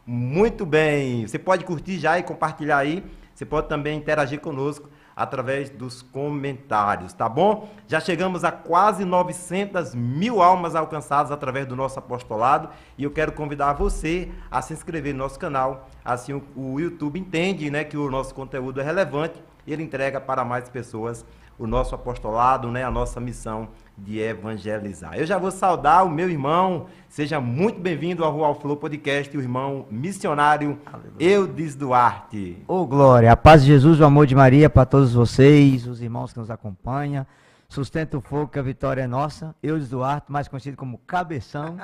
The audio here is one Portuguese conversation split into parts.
Muito bem. Você pode curtir já e compartilhar aí. Você pode também interagir conosco através dos comentários, tá bom? Já chegamos a quase 900 mil almas alcançadas através do nosso apostolado e eu quero convidar você a se inscrever no nosso canal. Assim o YouTube entende, né, que o nosso conteúdo é relevante e ele entrega para mais pessoas o nosso apostolado, né, a nossa missão de evangelizar. Eu já vou saudar o meu irmão, seja muito bem-vindo ao Rural Flow Podcast, o irmão missionário Eudes Duarte. Ô, glória, a paz de Jesus, o amor de Maria para todos vocês, os irmãos que nos acompanham. Sustenta o fogo que a vitória é nossa. Eudes Duarte, mais conhecido como Cabeção.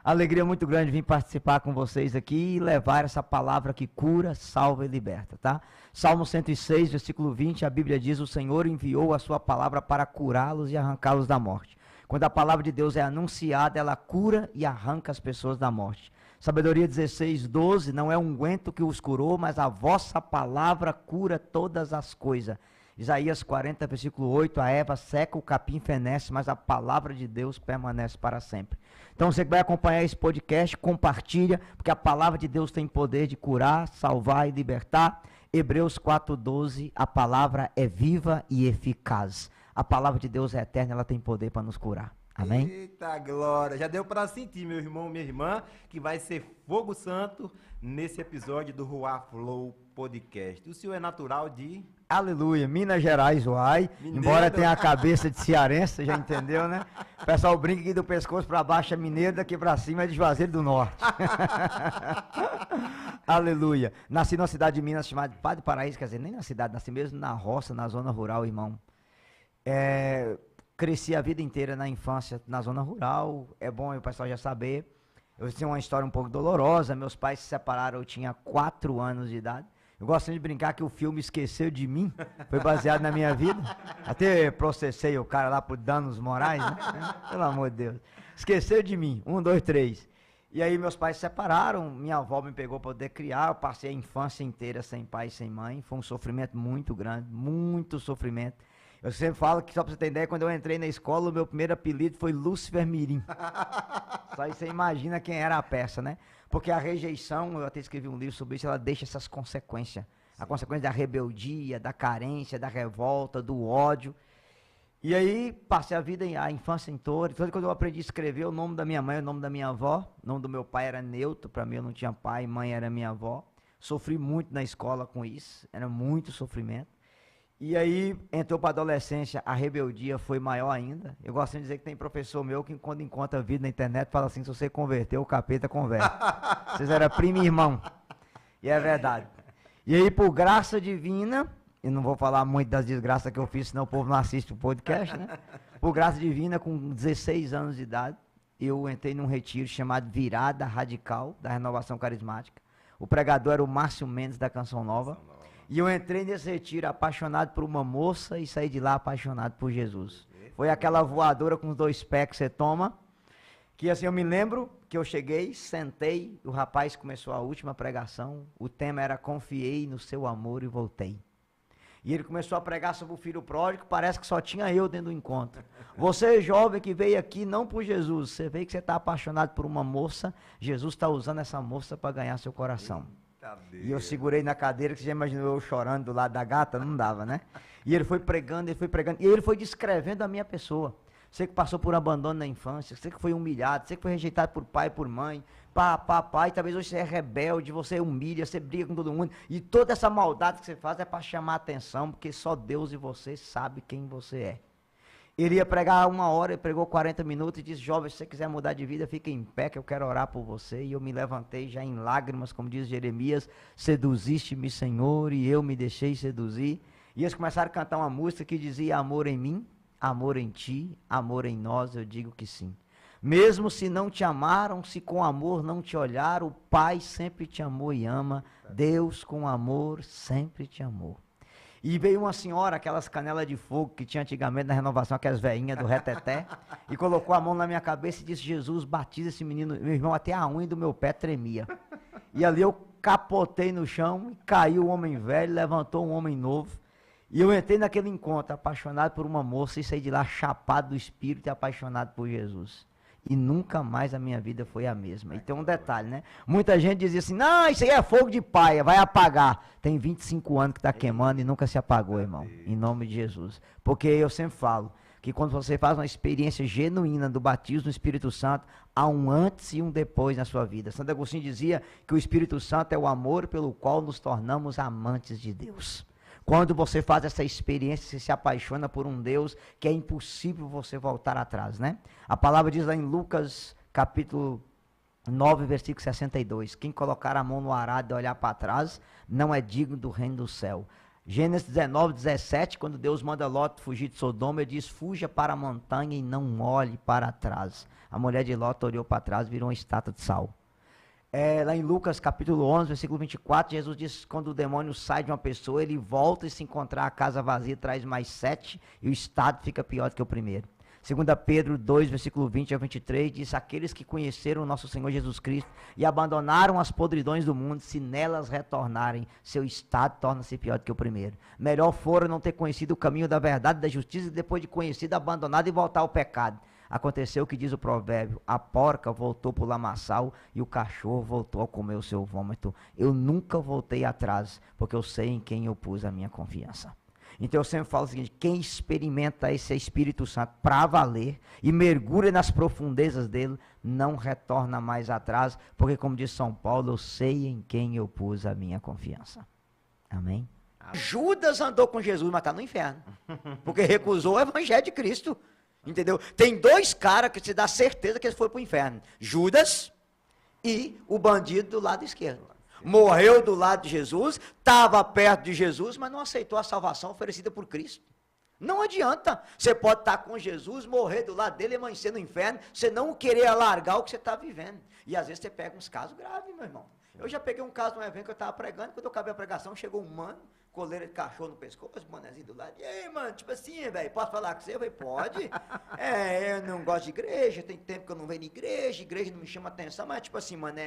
Alegria muito grande vir participar com vocês aqui e levar essa palavra que cura, salva e liberta, tá? Salmo 106, versículo 20, a Bíblia diz: o Senhor enviou a sua palavra para curá-los e arrancá-los da morte. Quando a palavra de Deus é anunciada, ela cura e arranca as pessoas da morte. Sabedoria 16, 12, não é um unguento que os curou, mas a vossa palavra cura todas as coisas. Isaías 40, versículo 8, a erva seca, o capim fenece, mas a palavra de Deus permanece para sempre. Então você que vai acompanhar esse podcast, compartilha, porque a palavra de Deus tem poder de curar, salvar e libertar. Hebreus 4, 12, a palavra é viva e eficaz. A palavra de Deus é eterna, ela tem poder para nos curar. Amém? Eita glória, já deu para sentir, meu irmão, minha irmã, que vai ser fogo santo nesse episódio do Rural Flow Podcast. O senhor é natural de... Aleluia, Minas Gerais, uai. Mineiro. Embora tenha a cabeça de cearense, você já entendeu, né? O pessoal brinca aqui do pescoço para baixo é mineiro, daqui para cima é de Juazeiro do Norte. Aleluia. Nasci numa cidade de Minas chamada Padre Paraíso, quer dizer, nem na cidade, nasci mesmo na roça, na zona rural, irmão. Cresci a vida inteira na infância na zona rural, é bom o pessoal já saber. Eu tinha uma história um pouco dolorosa, meus pais se separaram, eu tinha 4 anos de idade. Eu gosto de brincar que o filme Esqueceu de Mim foi baseado na minha vida. Até processei o cara lá por danos morais, né? Pelo amor de Deus. Esqueceu de Mim, 1, 2, 3. E aí meus pais se separaram, minha avó me pegou para poder criar, eu passei a infância inteira sem pai e sem mãe. Foi um sofrimento muito grande, muito sofrimento. Eu sempre falo que, só pra você ter ideia, quando eu entrei na escola, o meu primeiro apelido foi Lúcifer Mirim. Só aí você imagina quem era a peça, né? Porque a rejeição, eu até escrevi um livro sobre isso, ela deixa essas consequências. A consequência da rebeldia, da carência, da revolta, do ódio. E aí, passei a infância toda. Quando eu aprendi a escrever o nome da minha mãe, o nome da minha avó, o nome do meu pai era neutro, para mim eu não tinha pai, mãe era minha avó. Sofri muito na escola com isso, era muito sofrimento. E aí, entrou para a adolescência, a rebeldia foi maior ainda. Eu gosto de dizer que tem professor meu que quando encontra vídeo na internet, fala assim, se você converter, o capeta converte. Vocês eram primo e irmão. E é verdade. E aí, por graça divina, e não vou falar muito das desgraças que eu fiz, senão o povo não assiste o podcast, né? Por graça divina, com 16 anos de idade, eu entrei num retiro chamado Virada Radical, da Renovação Carismática. O pregador era o Márcio Mendes, da Canção Nova. E eu entrei nesse retiro apaixonado por uma moça e saí de lá apaixonado por Jesus. Foi aquela voadora com os 2 pés que você toma, que assim eu me lembro que eu cheguei, sentei, o rapaz começou a última pregação, o tema era confiei no seu amor e voltei. E ele começou a pregar sobre o filho pródigo, parece que só tinha eu dentro do encontro. Você jovem que veio aqui não por Jesus, você veio que você está apaixonado por uma moça, Jesus está usando essa moça para ganhar seu coração. E eu segurei na cadeira, que você já imaginou eu chorando do lado da gata? Não dava, né? E ele foi pregando, e ele foi descrevendo a minha pessoa. Você que passou por abandono na infância, você que foi humilhado, você que foi rejeitado por pai e por mãe, pai, talvez hoje você é rebelde, você humilha, você briga com todo mundo, e toda essa maldade que você faz é para chamar a atenção, porque só Deus e você sabe quem você é. Ele ia pregar 1 hora, ele pregou 40 minutos e disse, jovem, se você quiser mudar de vida, fique em pé que eu quero orar por você. E eu me levantei já em lágrimas, como diz Jeremias, seduziste-me, Senhor, e eu me deixei seduzir. E eles começaram a cantar uma música que dizia, amor em mim, amor em ti, amor em nós, eu digo que sim. Mesmo se não te amaram, se com amor não te olharam, o Pai sempre te amou e ama, Deus com amor sempre te amou. E veio uma senhora, aquelas canelas de fogo que tinha antigamente na renovação, aquelas veinhas do reteté, e colocou a mão na minha cabeça e disse, Jesus, batiza esse menino. Meu irmão, até a unha do meu pé tremia. E ali eu capotei no chão, e caiu um homem velho, levantou um homem novo. E eu entrei naquele encontro, apaixonado por uma moça, e saí de lá chapado do espírito e apaixonado por Jesus. e nunca mais a minha vida foi a mesma. E tem um detalhe, né? Muita gente dizia assim, não, isso aí é fogo de paia, vai apagar. Tem 25 anos que está queimando e nunca se apagou, irmão, em nome de Jesus. Porque eu sempre falo que quando você faz uma experiência genuína do batismo no Espírito Santo, há um antes e um depois na sua vida. Santo Agostinho dizia que o Espírito Santo é o amor pelo qual nos tornamos amantes de Deus. Quando você faz essa experiência, você se apaixona por um Deus que é impossível você voltar atrás, né? A palavra diz lá em Lucas, capítulo 9, versículo 62, quem colocar a mão no arado e olhar para trás, não é digno do reino do céu. Gênesis 19, 17, quando Deus manda Ló fugir de Sodoma, ele diz, fuja para a montanha e não olhe para trás. A mulher de Ló olhou para trás e virou uma estátua de sal. Lá em Lucas capítulo 11, versículo 24, Jesus diz que quando o demônio sai de uma pessoa, ele volta e se encontrar a casa vazia, traz mais 7 e o estado fica pior do que o primeiro. 2 Pedro 2, versículo 20 a 23, diz, aqueles que conheceram o nosso Senhor Jesus Cristo e abandonaram as podridões do mundo, se nelas retornarem, seu estado torna-se pior do que o primeiro. Melhor fora não ter conhecido o caminho da verdade e da justiça e depois de conhecido, abandonado e voltar ao pecado. Aconteceu o que diz o provérbio, a porca voltou para o lamaçal e o cachorro voltou a comer o seu vômito. Eu nunca voltei atrás, porque eu sei em quem eu pus a minha confiança. Então eu sempre falo o seguinte, quem experimenta esse Espírito Santo para valer e mergulha nas profundezas dele, não retorna mais atrás, porque como diz São Paulo, eu sei em quem eu pus a minha confiança. Amém? Judas andou com Jesus, mas está no inferno, porque recusou o evangelho de Cristo. Entendeu? Tem 2 caras que se dá certeza que eles foram para o inferno. Judas e o bandido do lado esquerdo. Morreu do lado de Jesus, estava perto de Jesus, mas não aceitou a salvação oferecida por Cristo. Não adianta. Você pode estar com Jesus, morrer do lado dele, amanhecer no inferno, você não querer alargar o que você está vivendo. E às vezes você pega uns casos graves, meu irmão. Eu já peguei um caso num evento que eu estava pregando, quando eu acabei a pregação, chegou um mano, coleira de cachorro no pescoço, bonezinho do lado. E aí, mano, tipo assim, velho, posso falar com você? Eu falei, pode. Eu não gosto de igreja, tem tempo que eu não venho na igreja não me chama atenção, mas tipo assim, mano,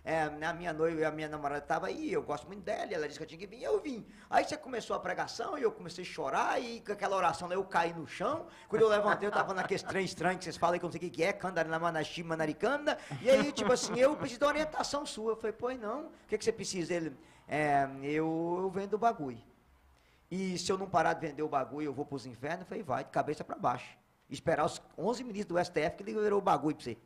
a minha noiva e a minha namorada estavam aí, eu gosto muito dela, e ela disse que eu tinha que vir, eu vim. Aí você começou a pregação, e eu comecei a chorar, e com aquela oração eu caí no chão, quando eu levantei, eu estava naquele trem estranho que vocês falam aí, que eu não sei o que é, Candarinamanashi, Manaricanda, e aí, tipo assim, eu preciso de orientação sua. Eu falei, pois não, o que você precisa? Ele, eu vendo o bagulho. E se eu não parar de vender o bagulho, eu vou para os infernos? Eu falei, vai, de cabeça para baixo. Esperar os 11 ministros do STF que liberou o bagulho para você.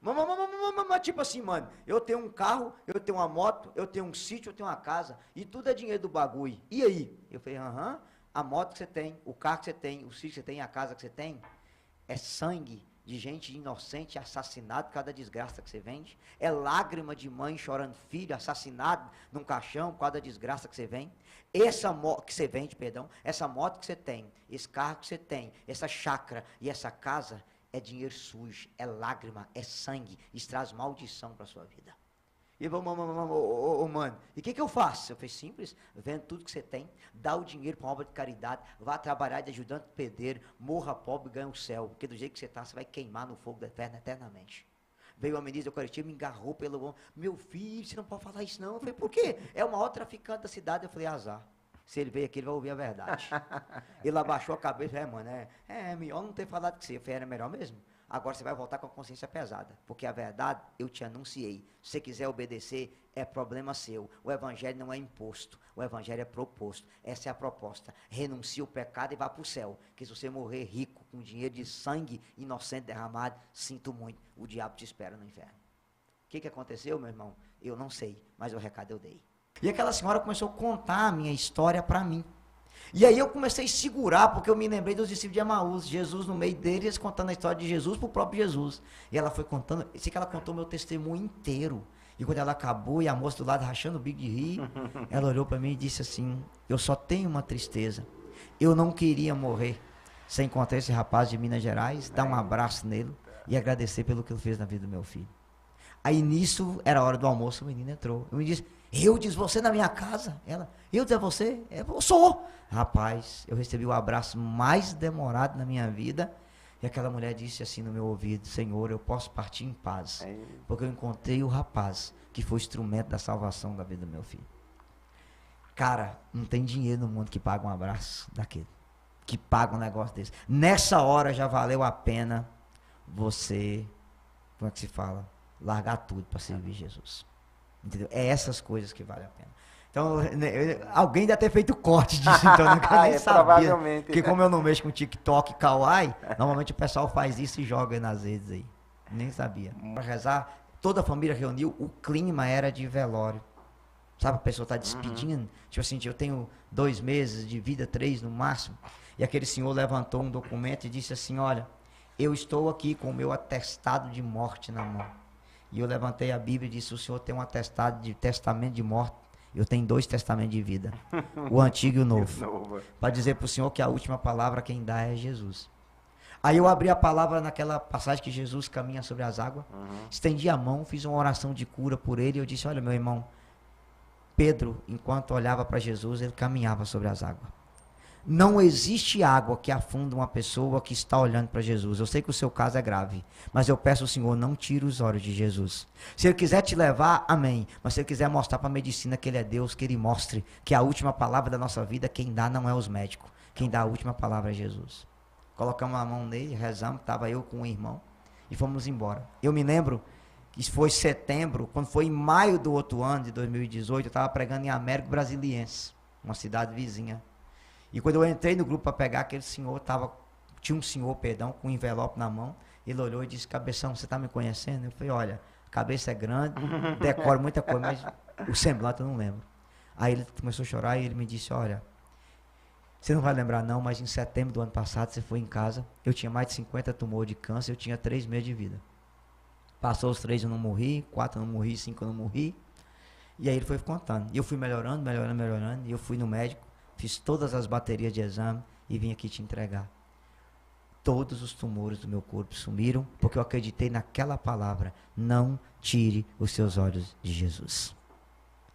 Mas tipo assim, mano, eu tenho um carro, eu tenho uma moto, eu tenho um sítio, eu tenho uma casa, e tudo é dinheiro do bagulho. E aí? Eu falei, a moto que você tem, o carro que você tem, o sítio que você tem, a casa que você tem, é sangue de gente inocente assassinado por causa da desgraça que você vende. É lágrima de mãe chorando filho, assassinado num caixão por causa da desgraça que você vende. Essa moto que você vende, essa moto que você tem, esse carro que você tem, essa chácara e essa casa, é dinheiro sujo, é lágrima, é sangue, isso traz maldição para a sua vida. E eu, mano, e o que eu faço? Eu falei, simples, vende tudo que você tem, dá o dinheiro para uma obra de caridade, vá trabalhar de ajudante de pedreiro, morra pobre e ganha o céu, porque do jeito que você está, você vai queimar no fogo da eterna eternamente. Veio a ministra do Eucaristia, me agarrou pelo ombro, meu filho, você não pode falar isso não. Eu falei, por quê? É o maior traficante da cidade. Eu falei, azar. Se ele veio aqui, ele vai ouvir a verdade. Ele abaixou a cabeça, mano, melhor não ter falado com você. Eu falei, era melhor mesmo. Agora você vai voltar com a consciência pesada, porque a verdade eu te anunciei. Se você quiser obedecer, é problema seu. O evangelho não é imposto, o evangelho é proposto. Essa é a proposta. Renuncie o pecado e vá para o céu. Que se você morrer rico, com dinheiro de sangue inocente derramado, sinto muito, o diabo te espera no inferno. O que aconteceu, meu irmão? Eu não sei, mas o recado eu dei. E aquela senhora começou a contar a minha história para mim. E aí eu comecei a segurar, porque eu me lembrei dos discípulos de Emaús, Jesus no meio deles, contando a história de Jesus para o próprio Jesus. E ela foi contando, sei que ela contou meu testemunho inteiro. E quando ela acabou, e a moça do lado rachando o bico de rir, ela olhou para mim e disse assim, eu só tenho uma tristeza, eu não queria morrer sem encontrar esse rapaz de Minas Gerais, dar um abraço nele e agradecer pelo que ele fez na vida do meu filho. Aí nisso, era a hora do almoço, o menino entrou. Eu me disse, eu disse, você na minha casa? Ela, eu disse, você? Eu sou. Rapaz, eu recebi o abraço mais demorado na minha vida. E aquela mulher disse assim no meu ouvido, Senhor, eu posso partir em paz. Porque eu encontrei o rapaz que foi instrumento da salvação da vida do meu filho. Cara, não tem dinheiro no mundo que paga um abraço daquele. Que paga um negócio desse. Nessa hora já valeu a pena você como é que se fala? Largar tudo para servir Jesus. Entendeu? É essas coisas que valem a pena. Então, alguém deve ter feito corte disso, então, né? Eu nem sabia. Provavelmente. Porque como eu não mexo com TikTok e Kawaii, normalmente o pessoal faz isso e joga nas redes aí. Nem sabia. Para rezar, toda a família reuniu, o clima era de velório. Sabe, a pessoa está despedindo. Tipo assim, eu tenho 2 meses de vida, 3 no máximo. E aquele senhor levantou um documento e disse assim, olha, eu estou aqui com o meu atestado de morte na mão. E eu levantei a Bíblia e disse, o senhor tem um atestado de testamento de morte. Eu tenho 2 testamentos de vida, o antigo e o novo. Para dizer para o senhor que a última palavra quem dá é Jesus. Aí eu abri a palavra naquela passagem que Jesus caminha sobre as águas, estendi a mão, fiz uma oração de cura por ele e eu disse, olha meu irmão, Pedro, enquanto olhava para Jesus, ele caminhava sobre as águas. Não existe água que afunda uma pessoa que está olhando para Jesus. Eu sei que o seu caso é grave, mas eu peço ao Senhor, não tire os olhos de Jesus. Se Ele quiser te levar, amém. Mas se Ele quiser mostrar para a medicina que Ele é Deus, que Ele mostre que a última palavra da nossa vida, quem dá não é os médicos. Quem dá a última palavra é Jesus. Colocamos a mão nele, rezamos, estava eu com um irmão e fomos embora. Eu me lembro que isso foi setembro, quando foi em maio do outro ano, de 2018, eu estava pregando em Américo Brasiliense, uma cidade vizinha. E quando eu entrei no grupo para pegar, aquele senhor tinha um senhor, com um envelope na mão, ele olhou e disse, cabeção, você está me conhecendo? Eu falei, olha, a cabeça é grande, decoro muita coisa, mas o semblante eu não lembro. Aí ele começou a chorar e ele me disse, olha, você não vai lembrar não, mas em setembro do ano passado você foi em casa, eu tinha mais de 50 tumores de câncer, eu tinha 3 meses de vida. Passou os 3 eu não morri, 4 eu não morri, 5 eu não morri. E aí ele foi contando. E eu fui melhorando, e eu fui no médico, fiz todas as baterias de exame e vim aqui te entregar. Todos os tumores do meu corpo sumiram, porque eu acreditei naquela palavra, não tire os seus olhos de Jesus.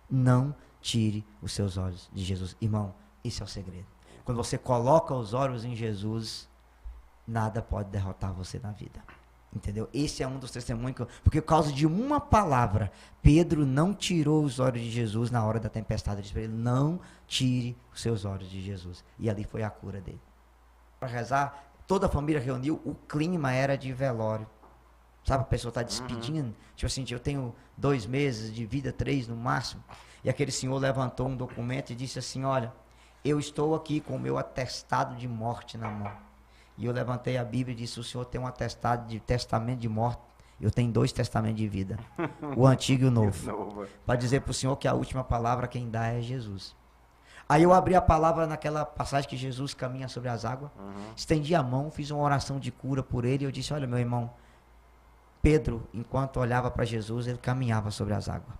Não tire os seus olhos de Jesus. Irmão, esse é o segredo. Quando você coloca os olhos em Jesus, nada pode derrotar você na vida. Entendeu? Esse é um dos testemunhos, porque por causa de uma palavra, Pedro não tirou os olhos de Jesus na hora da tempestade. Ele disse para ele, não tire os seus olhos de Jesus. E ali foi a cura dele. Para rezar, toda a família reuniu, o clima era de velório. Sabe, a pessoa está despedindo. Tipo assim, eu tenho 2 meses de vida, 3 no máximo. E aquele senhor levantou um documento e disse assim, olha, eu estou aqui com o meu atestado de morte na mão. E eu levantei a Bíblia e disse, o senhor tem um atestado de testamento de morte. Eu tenho 2 testamentos de vida, o antigo e o novo. Para dizer para o senhor que a última palavra quem dá é Jesus. Aí eu abri a palavra naquela passagem que Jesus caminha sobre as águas, estendi a mão, fiz uma oração de cura por ele e eu disse, olha meu irmão, Pedro, enquanto olhava para Jesus, ele caminhava sobre as águas.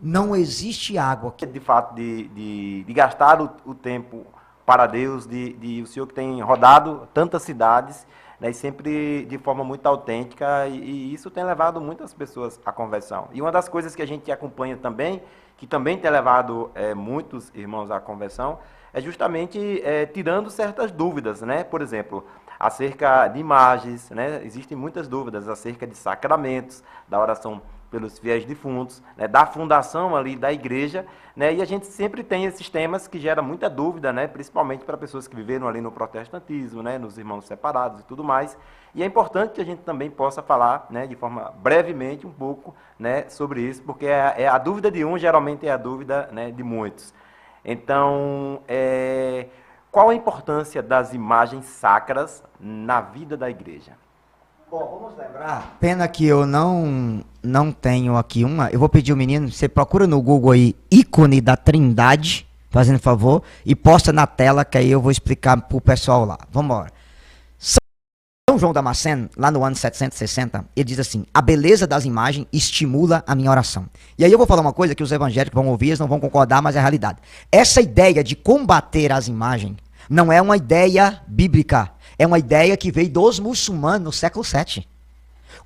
Não existe água que... De fato, de gastar o tempo para Deus, o Senhor que tem rodado tantas cidades, né, e sempre de forma muito autêntica, e isso tem levado muitas pessoas à conversão. E uma das coisas que a gente acompanha também, que também tem levado muitos irmãos à conversão, é justamente tirando certas dúvidas, né? Por exemplo, acerca de imagens, né? Existem muitas dúvidas acerca de sacramentos, da oração pelos fiéis defuntos, né, da fundação ali da igreja, né, e a gente sempre tem esses temas que geram muita dúvida, né, principalmente para pessoas que viveram ali no protestantismo, né, nos irmãos separados e tudo mais, e é importante que a gente também possa falar, né, de forma brevemente um pouco, né, sobre isso, porque a dúvida de um geralmente é a dúvida, né, de muitos. Então, qual a importância das imagens sacras na vida da igreja? Bom, vamos lembrar. Pena que eu não tenho aqui uma. Eu vou pedir ao menino, você procura no Google aí, ícone da Trindade, fazendo favor, e posta na tela, que aí eu vou explicar pro pessoal lá. Vamos embora. São João Damasceno, lá no ano 760, ele diz assim, a beleza das imagens estimula a minha oração. E aí eu vou falar uma coisa que os evangélicos vão ouvir, eles não vão concordar, mas é a realidade. Essa ideia de combater as imagens não é uma ideia bíblica. É uma ideia que veio dos muçulmanos no século VII.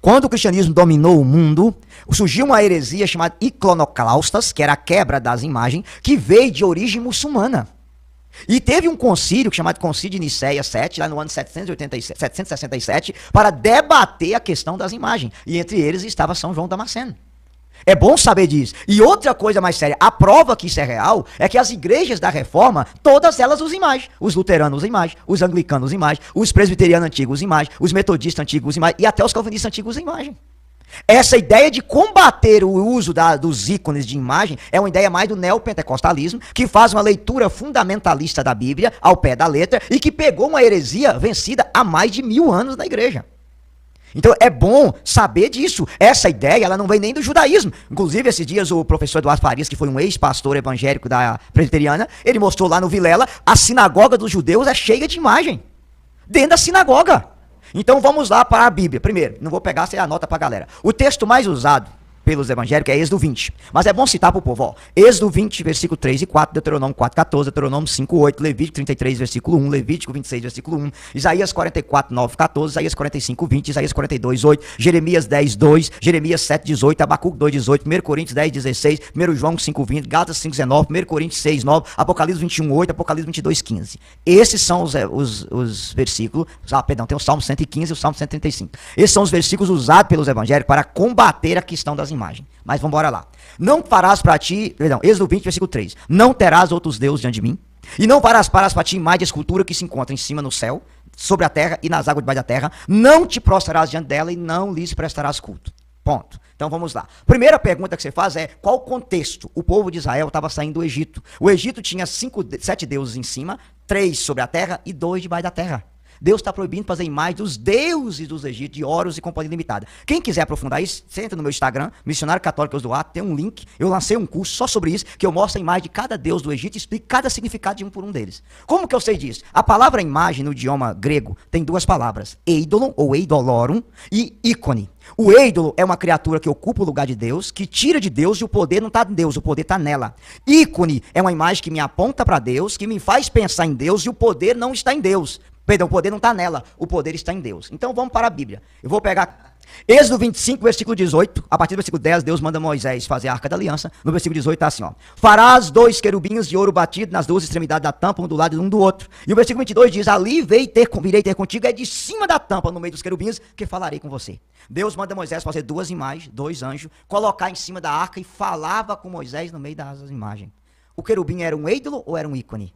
Quando o cristianismo dominou o mundo, surgiu uma heresia chamada iconoclastas, que era a quebra das imagens, que veio de origem muçulmana. E teve um concílio, chamado Concílio de Nicéia 7, lá no ano 767, para debater a questão das imagens. E entre eles estava São João Damasceno. É bom saber disso. E outra coisa mais séria, a prova que isso é real é que as igrejas da Reforma, todas elas usam imagem. Os luteranos usam imagem, os anglicanos usam imagem, os presbiterianos antigos usam imagem, os metodistas antigos usam imagem e até os calvinistas antigos usam imagem. Essa ideia de combater o uso dos ícones de imagem é uma ideia mais do neopentecostalismo, que faz uma leitura fundamentalista da Bíblia ao pé da letra e que pegou uma heresia vencida há mais de 1000 anos na igreja. Então é bom saber disso. Essa ideia, ela não vem nem do judaísmo. Inclusive, esses dias o professor Eduardo Farias, que foi um ex-pastor evangélico da presbiteriana, ele mostrou lá no Vilela, a sinagoga dos judeus é cheia de imagem. Dentro da sinagoga. Então vamos lá para a Bíblia. Primeiro, não vou pegar, você anota para a galera. O texto mais usado pelos evangélicos é Êxodo 20. Mas é bom citar para o povo, ó. Êxodo 20, versículo 3 e 4, Deuteronômio 4, 14, Deuteronômio 5, 8, Levítico 33, versículo 1, Levítico 26, versículo 1, Isaías 44, 9, 14, Isaías 45, 20, Isaías 42, 8, Jeremias 10, 2, Jeremias 7, 18, Abacuque 2, 18, 1 Coríntios 10, 16, 1 João 5, 20, Gálatas 5, 19, 1 Coríntios 6, 9, Apocalipse 21, 8, Apocalipse 22, 15. Esses são os versículos, perdão, tem o Salmo 115 e o Salmo 135. Esses são os versículos usados pelos evangélicos para combater a questão das imagens. Mas vamos embora lá. Não farás para ti, perdão, Êxodo 20, versículo 3. Não terás outros deuses diante de mim, e não farás para ti imagem de escultura que se encontra em cima no céu, sobre a terra e nas águas debaixo da terra. Não te prostrarás diante dela e não lhes prestarás culto. Ponto. Então vamos lá. Primeira pergunta que você faz é, qual o contexto? O povo de Israel estava saindo do Egito. O Egito tinha 7 deuses em cima, 3 sobre a terra e 2 debaixo da terra. Deus está proibindo fazer imagem dos deuses dos Egípcios, de Horus e Companhia Limitada. Quem quiser aprofundar isso, você entra no meu Instagram, Missionário Católico do Ato, tem um link. Eu lancei um curso só sobre isso, que eu mostro a imagem de cada deus do Egito e explico cada significado de um por um deles. Como que eu sei disso? A palavra imagem no idioma grego tem 2 palavras, eidolon ou eidolorum e ícone. O ídolo é uma criatura que ocupa o lugar de Deus, que tira de Deus e o poder não está em Deus, o poder está nela. Ícone é uma imagem que me aponta para Deus, que me faz pensar em Deus e o poder não está em Deus. Perdão, o poder não está nela, o poder está em Deus. Então vamos para a Bíblia. Eu vou pegar Êxodo 25, versículo 18. A partir do versículo 10, Deus manda Moisés fazer a Arca da Aliança. No versículo 18 está assim, ó. Farás 2 querubins de ouro batido nas 2 extremidades da tampa, um do lado e um do outro. E o versículo 22 diz, ali virei ter contigo, é de cima da tampa, no meio dos querubins, que falarei com você. Deus manda Moisés fazer 2 imagens, 2 anjos, colocar em cima da arca e falava com Moisés no meio das imagens. O querubim era um ídolo ou era um ícone?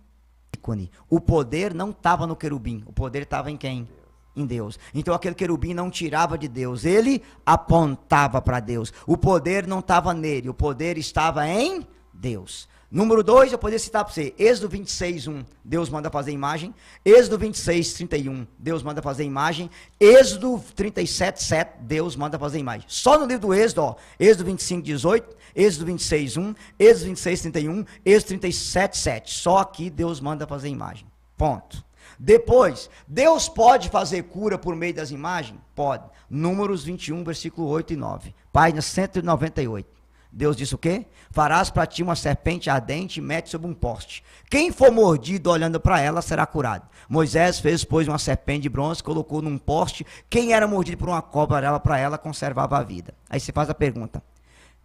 O poder não estava no querubim, o poder estava em quem? Em Deus. Então aquele querubim não tirava de Deus, ele apontava para Deus. O poder não estava nele, o poder estava em Deus. Número 2, eu poderia citar para você, Êxodo 26, 1, Deus manda fazer imagem. Êxodo 26, 31, Deus manda fazer imagem. Êxodo 37, 7, Deus manda fazer imagem. Só no livro do Êxodo, ó, Êxodo 25, 18, Êxodo 26, 1, Êxodo 26, 31, Êxodo 37, 7. Só aqui Deus manda fazer imagem. Ponto. Depois, Deus pode fazer cura por meio das imagens? Pode. Números 21, versículo 8 e 9. Página 198. Deus disse o quê? Farás para ti uma serpente ardente e mete sobre um poste. Quem for mordido olhando para ela será curado. Moisés fez, pois, uma serpente de bronze, colocou num poste. Quem era mordido por uma cobra, para ela conservava a vida. Aí você faz a pergunta.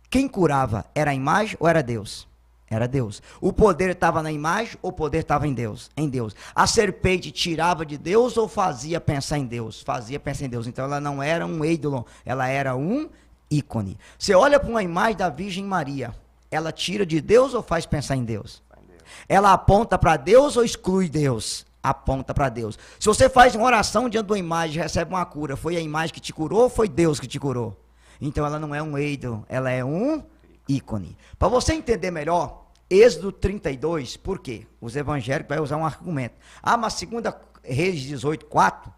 Quem curava? Era a imagem ou era Deus? Era Deus. O poder estava na imagem ou o poder estava em Deus? Em Deus. A serpente tirava de Deus ou fazia pensar em Deus? Fazia pensar em Deus. Então ela não era um ídolo, ela era um ícone. Você olha para uma imagem da Virgem Maria, ela tira de Deus ou faz pensar em Deus? Ela aponta para Deus ou exclui Deus? Aponta para Deus. Se você faz uma oração diante de uma imagem e recebe uma cura, foi a imagem que te curou ou foi Deus que te curou? Então ela não é um ídolo, ela é um ícone. Para você entender melhor, Êxodo 32, por quê? Os evangélicos vão usar um argumento. Mas 2 Reis 18, 4,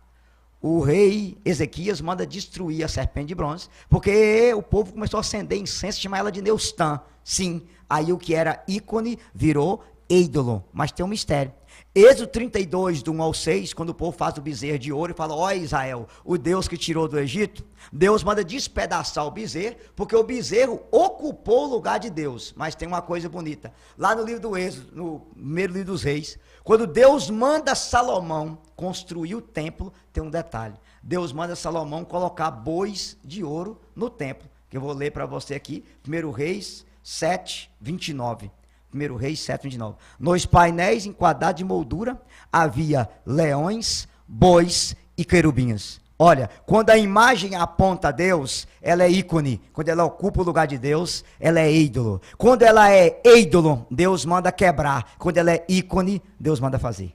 o rei Ezequias manda destruir a serpente de bronze, porque o povo começou a acender incenso e chamar ela de Neustã. Sim, aí o que era ícone virou ídolo, mas tem um mistério. Êxodo 32, do 1 ao 6, quando o povo faz o bezerro de ouro e fala, ó Israel, o Deus que tirou do Egito, Deus manda despedaçar o bezerro, porque o bezerro ocupou o lugar de Deus. Mas tem uma coisa bonita, lá no livro do Êxodo, no primeiro livro dos reis, quando Deus manda Salomão construir o templo, tem um detalhe, Deus manda Salomão colocar bois de ouro no templo, que eu vou ler para você aqui, 1 Reis 7, 29. 1 Reis 7, 29. Nos painéis enquadrados de moldura havia leões, bois e querubins. Olha, quando a imagem aponta a Deus, ela é ícone. Quando ela ocupa o lugar de Deus, ela é ídolo. Quando ela é ídolo, Deus manda quebrar. Quando ela é ícone, Deus manda fazer.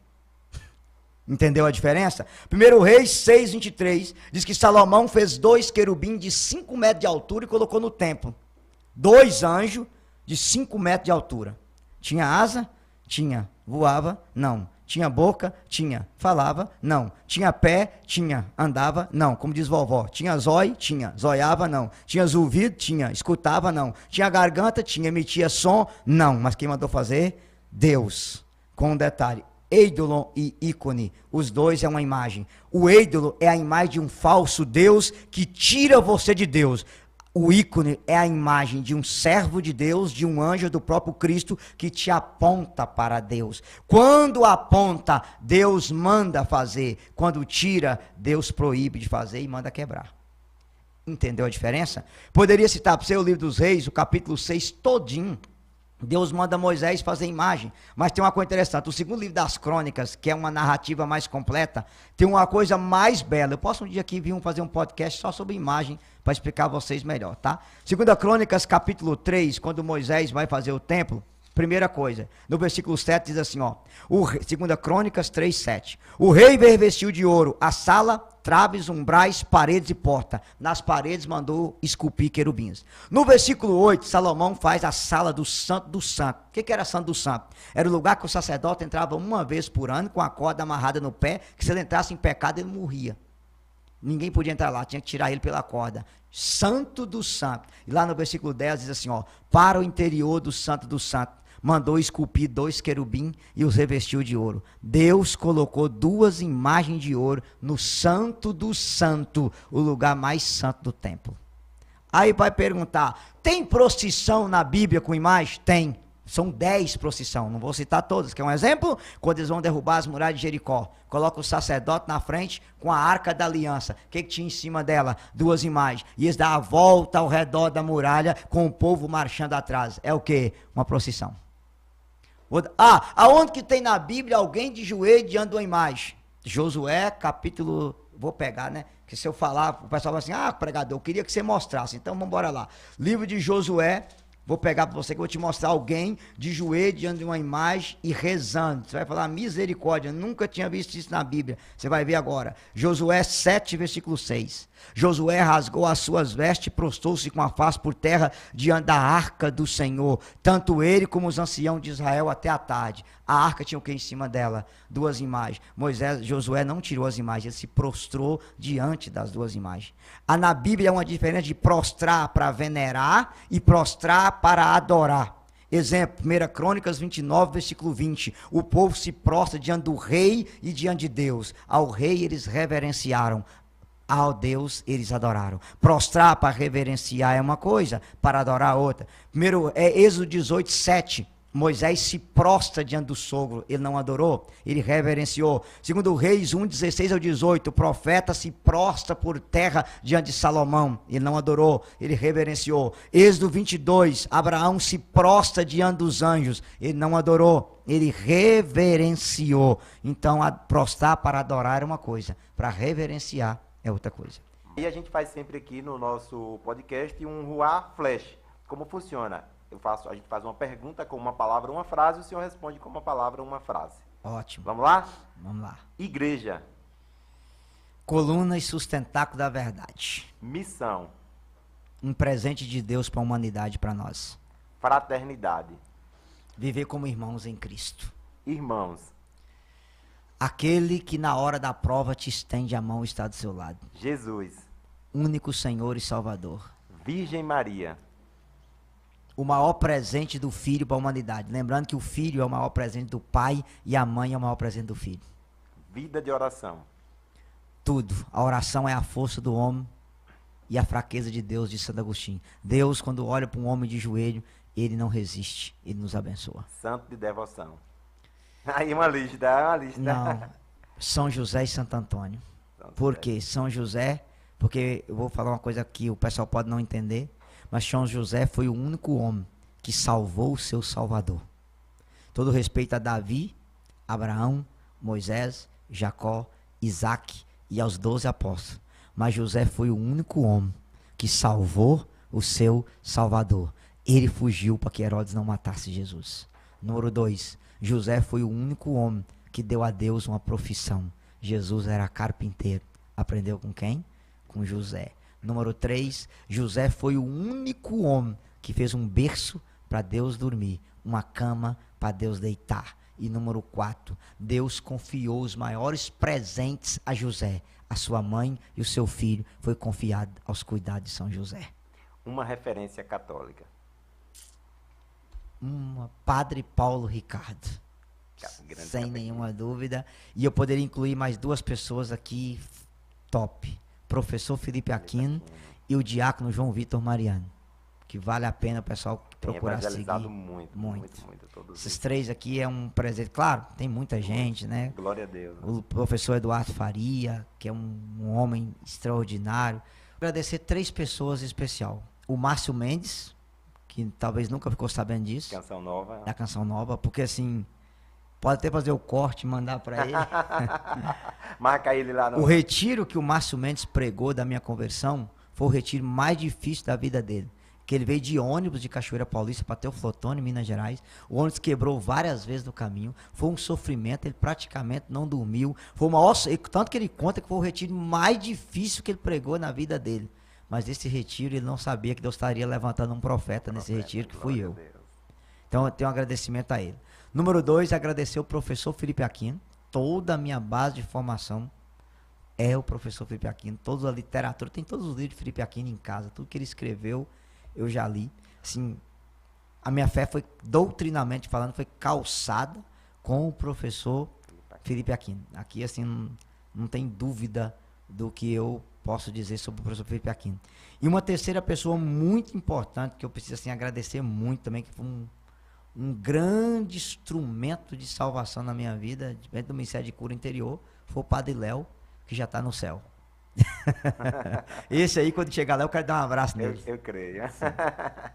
Entendeu a diferença? 1 Reis 6:23 diz que Salomão fez 2 querubins de 5 metros de altura e colocou no templo. 2 anjos de 5 metros de altura. Tinha asa? Tinha. Voava? Não. Tinha boca? Tinha. Falava? Não. Tinha pé? Tinha. Andava? Não. Como diz vovó. Tinha zóio? Tinha. Zoiava? Não. Tinha ouvido? Tinha. Escutava? Não. Tinha garganta? Tinha. Emitia som? Não. Mas quem mandou fazer? Deus. Com um detalhe. Ídolo e ícone, os dois é uma imagem. O ídolo é a imagem de um falso Deus que tira você de Deus. O ícone é a imagem de um servo de Deus, de um anjo do próprio Cristo que te aponta para Deus. Quando aponta, Deus manda fazer. Quando tira, Deus proíbe de fazer e manda quebrar. Entendeu a diferença? Poderia citar para você o livro dos Reis, o capítulo 6 todinho. Deus manda Moisés fazer imagem, mas tem uma coisa interessante, o segundo livro das crônicas, que é uma narrativa mais completa, tem uma coisa mais bela. Eu posso um dia aqui vir fazer um podcast só sobre imagem, para explicar a vocês melhor, tá? Segunda Crônicas, capítulo 3, quando Moisés vai fazer o templo, primeira coisa, no versículo 7 diz assim, ó, Segunda Crônicas 3, 7, o rei revestiu de ouro a sala, traves, umbrais, paredes e porta. Nas paredes mandou esculpir querubins. No versículo 8, Salomão faz a sala do santo do santo. O que era santo do santo? Era o lugar que o sacerdote entrava uma vez por ano com a corda amarrada no pé, que se ele entrasse em pecado ele morria. Ninguém podia entrar lá, tinha que tirar ele pela corda. Santo do santo. E lá no versículo 10 diz assim, ó, para o interior do santo do santo, mandou esculpir 2 querubins e os revestiu de ouro. Deus colocou 2 imagens de ouro no santo do santo, o lugar mais santo do templo. Aí vai perguntar, tem procissão na Bíblia com imagem? Tem. São 10 procissão, não vou citar todas. Quer um exemplo? Quando eles vão derrubar as muralhas de Jericó, coloca o sacerdote na frente com a arca da aliança. O que tinha em cima dela? 2 imagens. E eles dão a volta ao redor da muralha com o povo marchando atrás. É o quê? Uma procissão. Aonde que tem na Bíblia alguém de joelho diante de uma imagem? Josué, capítulo... Vou pegar, né? Que se eu falar, o pessoal vai assim, pregador, eu queria que você mostrasse. Então, vamos embora lá. Livro de Josué, vou pegar para você que eu vou te mostrar alguém de joelho diante de uma imagem e rezando. Você vai falar, misericórdia, nunca tinha visto isso na Bíblia. Você vai ver agora. Josué 7, versículo 6. Josué rasgou as suas vestes e prostrou-se com a face por terra diante da arca do Senhor. Tanto ele como os anciãos de Israel até a tarde. A arca tinha o que em cima dela? 2 imagens. Josué não tirou as imagens, ele se prostrou diante das 2 imagens. Na Bíblia é uma diferença de prostrar para venerar e prostrar para adorar. Exemplo, 1 Crônicas 29, versículo 20. O povo se prostra diante do rei e diante de Deus. Ao rei eles reverenciaram. Ao Deus eles adoraram. Prostrar para reverenciar é uma coisa, para adorar outra. Primeiro, Êxodo 18, 7. Moisés se prostra diante do sogro, ele não adorou, ele reverenciou. Segundo Reis 1, 16 ao 18, o profeta se prostra por terra diante de Salomão, ele não adorou, ele reverenciou. Êxodo 22, Abraão se prostra diante dos anjos, ele não adorou, ele reverenciou. Então, prostrar para adorar é uma coisa, para reverenciar é outra coisa. E a gente faz sempre aqui no nosso podcast um Ruá Flash. Como funciona? A gente faz uma pergunta com uma palavra, uma frase, e o senhor responde com uma palavra, uma frase. Ótimo. Vamos lá? Vamos lá. Igreja. Coluna e sustentáculo da verdade. Missão. Um presente de Deus para a humanidade, para nós. Fraternidade. Viver como irmãos em Cristo. Irmãos. Aquele que na hora da prova te estende a mão e está do seu lado. Jesus. Único Senhor e Salvador. Virgem Maria. O maior presente do filho para a humanidade. Lembrando que o filho é o maior presente do pai e a mãe é o maior presente do filho. Vida de oração. Tudo. A oração é a força do homem e a fraqueza de Deus, de Santo Agostinho. Deus, quando olha para um homem de joelho, ele não resiste, ele nos abençoa. Santo de devoção. Aí uma lista. Não. São José e Santo Antônio. Por quê? São José, porque eu vou falar uma coisa que o pessoal pode não entender, mas São José foi o único homem que salvou o seu Salvador. Todo respeito a Davi, Abraão, Moisés, Jacó, Isaac e aos 12 apóstolos. Mas José foi o único homem que salvou o seu Salvador. Ele fugiu para que Herodes não matasse Jesus. Número 2, José foi o único homem que deu a Deus uma profissão. Jesus era carpinteiro. Aprendeu com quem? Com José. Número 3, José foi o único homem que fez um berço para Deus dormir, uma cama para Deus deitar. E número 4, Deus confiou os maiores presentes a José. A sua mãe e o seu filho foi confiado aos cuidados de São José. Uma referência católica. Padre Paulo Ricardo. Sem nenhuma dúvida. E eu poderia incluir mais 2 pessoas aqui top. Professor Felipe Aquino e o diácono João Vitor Mariano. Que vale a pena o pessoal procurar seguir. Muito. Esses 3 aqui é um presente. Claro, tem muita gente, né? Glória a Deus. O professor Eduardo Faria, que é um homem extraordinário. Agradecer 3 pessoas em especial. O Márcio Mendes, que talvez nunca ficou sabendo disso. Canção Nova. Da Canção Nova, porque assim, pode até fazer o corte e mandar para ele. Marca ele lá no... O retiro que o Márcio Mendes pregou da minha conversão foi o retiro mais difícil da vida dele. Que ele veio de ônibus de Cachoeira Paulista para Teoflotone, Minas Gerais. O ônibus quebrou várias vezes no caminho. Foi um sofrimento, ele praticamente não dormiu. Foi o maior, tanto que ele conta que foi o retiro mais difícil que ele pregou na vida dele. Mas esse retiro ele não sabia que Deus estaria levantando um profeta nesse retiro, que fui eu. Então eu tenho um agradecimento a ele. Número 2, agradecer o professor Felipe Aquino. Toda a minha base de formação é o professor Felipe Aquino. Toda a literatura, tem todos os livros de Felipe Aquino em casa. Tudo que ele escreveu, eu já li. Assim, a minha fé foi, doutrinamente falando, foi calçada com o professor Felipe Aquino. Aqui, assim, não tem dúvida do que eu posso dizer sobre o professor Felipe Aquino. E uma terceira pessoa muito importante, que eu preciso assim, agradecer muito também, que foi um grande instrumento de salvação na minha vida, dentro do Ministério de Cura Interior, foi o Padre Léo, que já está no céu. Esse aí, quando chegar lá, eu quero dar um abraço nele. Eu creio.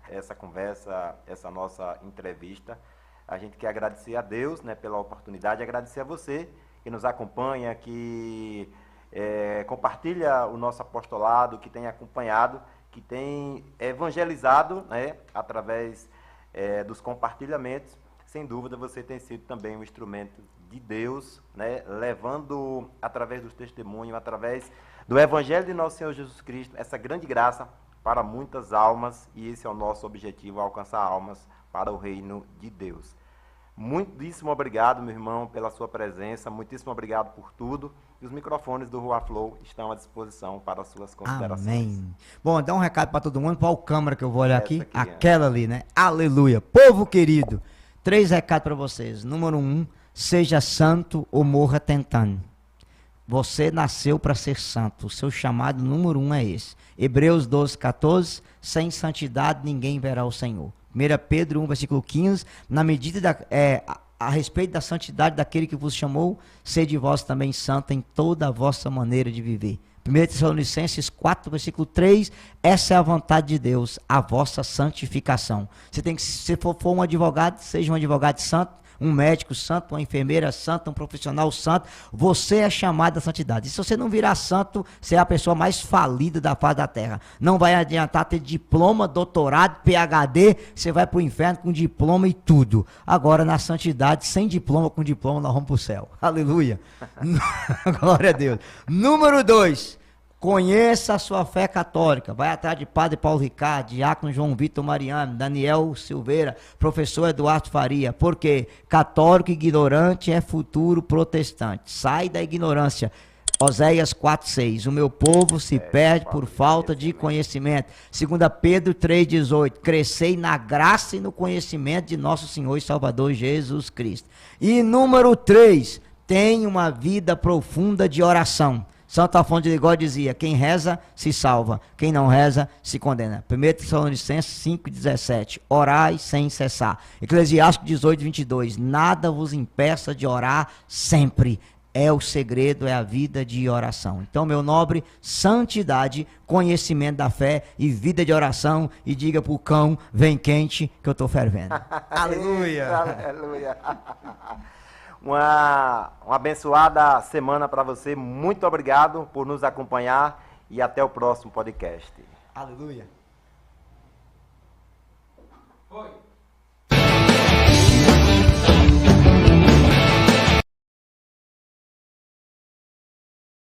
Essa conversa, essa nossa entrevista, a gente quer agradecer a Deus, né, pela oportunidade, agradecer a você que nos acompanha, que compartilha o nosso apostolado, que tem acompanhado, que tem evangelizado, né, através dos compartilhamentos. Sem dúvida, você tem sido também um instrumento de Deus, né, levando através dos testemunhos, através do Evangelho de nosso Senhor Jesus Cristo, essa grande graça para muitas almas, e esse é o nosso objetivo, alcançar almas para o reino de Deus. Muitíssimo obrigado, meu irmão, pela sua presença, muitíssimo obrigado por tudo, e os microfones do Rua Flow estão à disposição para as suas considerações. Amém. Bom, dá um recado para todo mundo, qual câmera que eu vou olhar aqui? Aquela é. ali, né? Aleluia. Povo querido, 3 recados para vocês. Número 1, seja santo ou morra tentando. Você nasceu para ser santo. O seu chamado número 1 é esse. Hebreus 12, 14. Sem santidade ninguém verá o Senhor. 1 Pedro 1, versículo 15. Na medida a respeito da santidade daquele que vos chamou, sede vós também santo em toda a vossa maneira de viver. 1 Tessalonicenses 4, versículo 3. Essa é a vontade de Deus, a vossa santificação. Você tem que, se for um advogado, seja um advogado santo, um médico santo, uma enfermeira santa, um profissional santo. Você é chamado à santidade. E se você não virar santo, você é a pessoa mais falida da face da terra. Não vai adiantar ter diploma, doutorado, PhD, você vai para o inferno com diploma e tudo. Agora, na santidade, sem diploma, com diploma, nós vamos para o céu. Aleluia. Glória a Deus. Número 2. Conheça a sua fé católica. Vai atrás de Padre Paulo Ricardo, diácono João Vitor Mariano, Daniel Silveira, professor Eduardo Faria. Porque católico ignorante é futuro protestante. Sai da ignorância. Oséias 4,6. O meu povo se perde por falta de conhecimento. 2 Pedro 3,18. Crescei na graça e no conhecimento de nosso Senhor e Salvador Jesus Cristo. E número 3. Tenha uma vida profunda de oração. Santo Afonso de Ligório dizia, quem reza se salva, quem não reza se condena. 1 Tessalonicenses 5,17, orai sem cessar. Eclesiástico 18,22, nada vos impeça de orar sempre. É o segredo, é a vida de oração. Então, meu nobre, santidade, conhecimento da fé e vida de oração. E diga pro cão, vem quente que eu tô fervendo. Aleluia! Aleluia! Uma abençoada semana para você. Muito obrigado por nos acompanhar e até o próximo podcast. Aleluia. Foi.